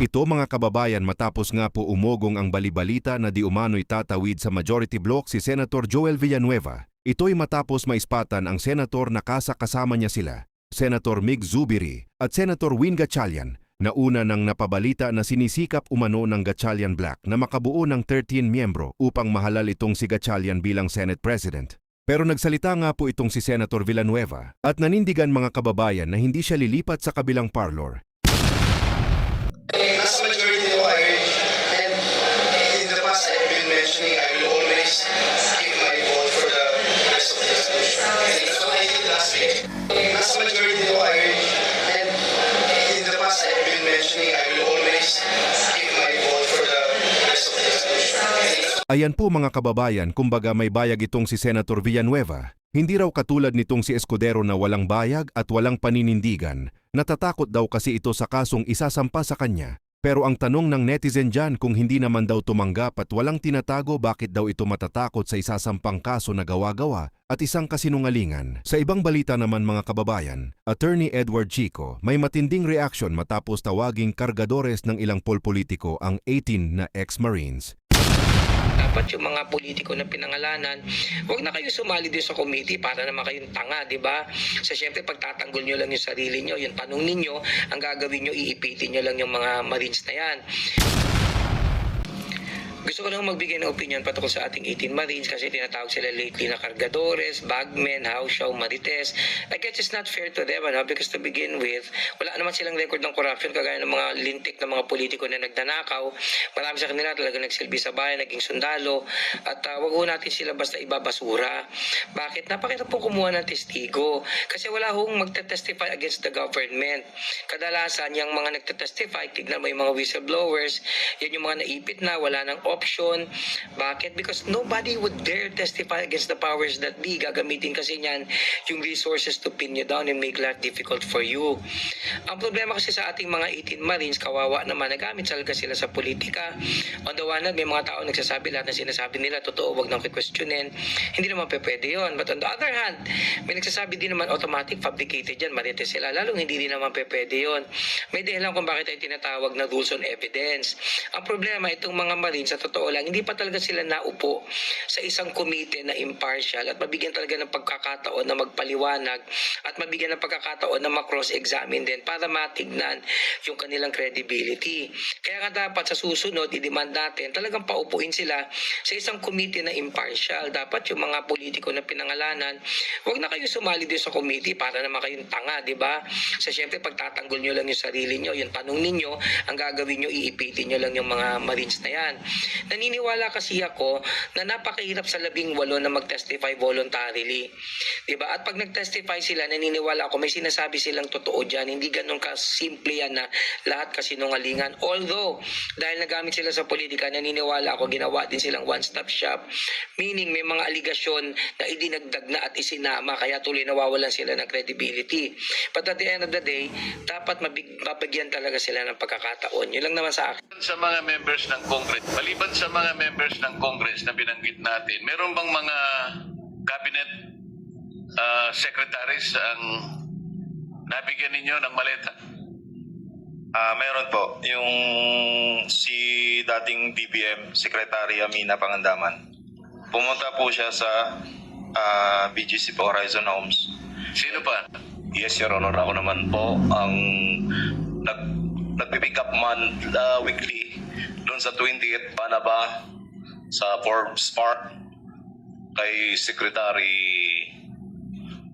Ito mga kababayan matapos nga po umugong ang balibalita na di umano'y tatawid sa majority block si Senator Joel Villanueva. Ito'y matapos maispatan ang senator na kasama niya sila, Senator Mig Zubiri at Senator Win Gatchalian, na una nang napabalita na sinisikap umano ng Gatchalian Black na makabuo ng 13 miyembro upang mahalal itong si Gatchalian bilang Senate President. Pero nagsalita nga po itong si Senator Villanueva at nanindigan mga kababayan na hindi siya lilipat sa kabilang parlor. As a majority lawyer, and in the past I've been mentioning I will always give my vote for the rest of the resolution. And that's what I did last week. As a majority lawyer, and in the past I've been mentioning I will always give my vote for the rest of the resolution. Ayan po mga kababayan, kumbaga may bayag itong si Senator Villanueva. Hindi raw katulad nitong si Escudero na walang bayag at walang paninindigan. Natatakot daw kasi ito sa kasong isasampa sa kanya. Pero ang tanong ng netizen dyan kung hindi naman daw tumanggap at walang tinatago bakit daw ito matatakot sa isasampang kaso na gawa-gawa at isang kasinungalingan. Sa ibang balita naman mga kababayan, Attorney Edward Chico may matinding reaksyon matapos tawaging kargadores ng ilang polpolitiko ang 18 na ex-Marines. Dapat yung mga politiko na pinangalanan, huwag na kayo sumali din sa committee para naman kayong tanga, di ba? So syempre pagtatanggol nyo lang yung sarili nyo, yung tanong ninyo, ang gagawin nyo, iipitin nyo lang yung mga Marines na yan. Gusto ko lang magbigay ng opinion patungkol sa ating 18 Marines kasi tinatawag sila lately na kargadores, bagmen, hausyaw, marites. I guess it's not fair to them, because to begin with, wala naman silang record ng corruption kagaya ng mga lintik na mga politiko na nagnanakaw. Marami sa kanila talaga nagsilbi sa bayan, naging sundalo, at wag ho natin sila basta ibabasura. Bakit? Napakita po kumuha ng testigo kasi wala hong magte-testify against the government. Kadalasan, yung mga nagte-testify, tignan mo yung mga whistleblowers, yan yung mga naipit na, wala nang option. Bakit? Because nobody would dare testify against the powers that be. Gagamitin kasi niyan yung resources to pin you down and make life difficult for you. Ang problema kasi sa ating mga 18 Marines, kawawa naman, nagamit talaga sila sa politika. On the one hand, may mga tao nagsasabi lahat ng sinasabi nila, totoo, wag nang questionin. Hindi naman pwede yun. But on the other hand, may nagsasabi din naman automatic, fabricated yan, marites sila. Lalong hindi din naman pwede yun. May dahilan kung bakit ay tinatawag na rules on evidence. Ang problema, itong mga Marines, sa totoo lang, hindi pa talaga sila naupo sa isang komite na impartial at mabigyan talaga ng pagkakataon na magpaliwanag at mabigyan ng pagkakataon na ma-cross-examine din para matignan yung kanilang credibility. Kaya nga dapat sa susunod, i-demand natin, talagang paupuin sila sa isang komite na impartial. Dapat yung mga politiko na pinangalanan, huwag na kayo sumali din sa komite para naman kayong tanga, di ba? So syempre, pagtatanggol nyo lang yung sarili nyo, yung tanong ninyo, ang gagawin nyo, iipitin nyo lang yung mga Marines na yan. Naniniwala kasi ako na napakahirap sa 18 na mag-testify voluntarily. Diba? At pag nag-testify sila, naniniwala ako may sinasabi silang totoo dyan. Hindi ganun ka-simple yan na lahat kasinungalingan. Although, dahil nagamit sila sa politika, naniniwala ako ginawa din silang one-stop shop. Meaning, may mga aligasyon na idinagdag na at isinama kaya tuloy nawawalan sila ng credibility. But at the end of the day, dapat mabigyan talaga sila ng pagkakataon. Yun lang naman sa akin. Sa mga members ng Congress, maliban sa mga members ng Congress na binanggit natin, meron bang mga cabinet secretaries ang nabigyan ninyo ng maleta? Meron po. Yung si dating BBM, Secretary Amina Pangandaman. Pumunta po siya sa BGC po, Horizon Homes. Sino pa? Yes, Your Honor. Ako naman po ang nagpipick up man weekly doon sa 20th Panaba sa Forbes Park kay Secretary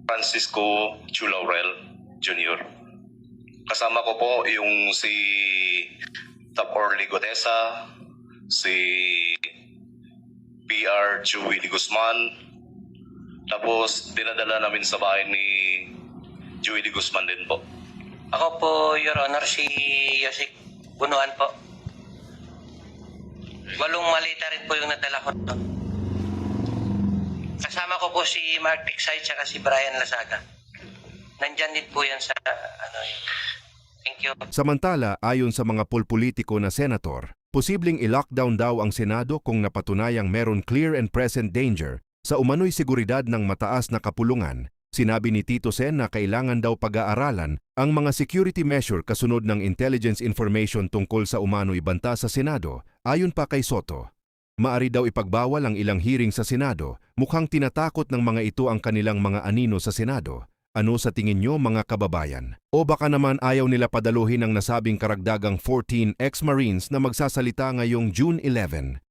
Francisco Chu Laurel Jr. Kasama ko po yung si Tap Orly Gotesa, si PR Joey de Guzman, tapos dinadala namin sa bahay ni Joey de Guzman din po. Ako po, Your Honor, si Yosik Bunuan po. 8 malita rin po yung nadala ko. Kasama ko po si Mark Pixay at si Brian Lasaga. Nandyan din po yan sa yun. Thank you. Samantala, ayon sa mga polpolitiko na senator, posibleng i-lockdown daw ang Senado kung napatunayang meron clear and present danger sa umano'y seguridad ng mataas na kapulungan Sinabi ni Tito Sen na kailangan daw pag-aaralan ang mga security measure kasunod ng intelligence information tungkol sa umano'y banta sa Senado. Ayon pa kay Soto, maari daw ipagbawal ang ilang hearing sa Senado. Mukhang tinatakot ng mga ito ang kanilang mga anino sa Senado. Ano sa tingin nyo mga kababayan? O baka naman ayaw nila padaluhin ang nasabing karagdagang 14 ex-Marines na magsasalita ngayong June 11?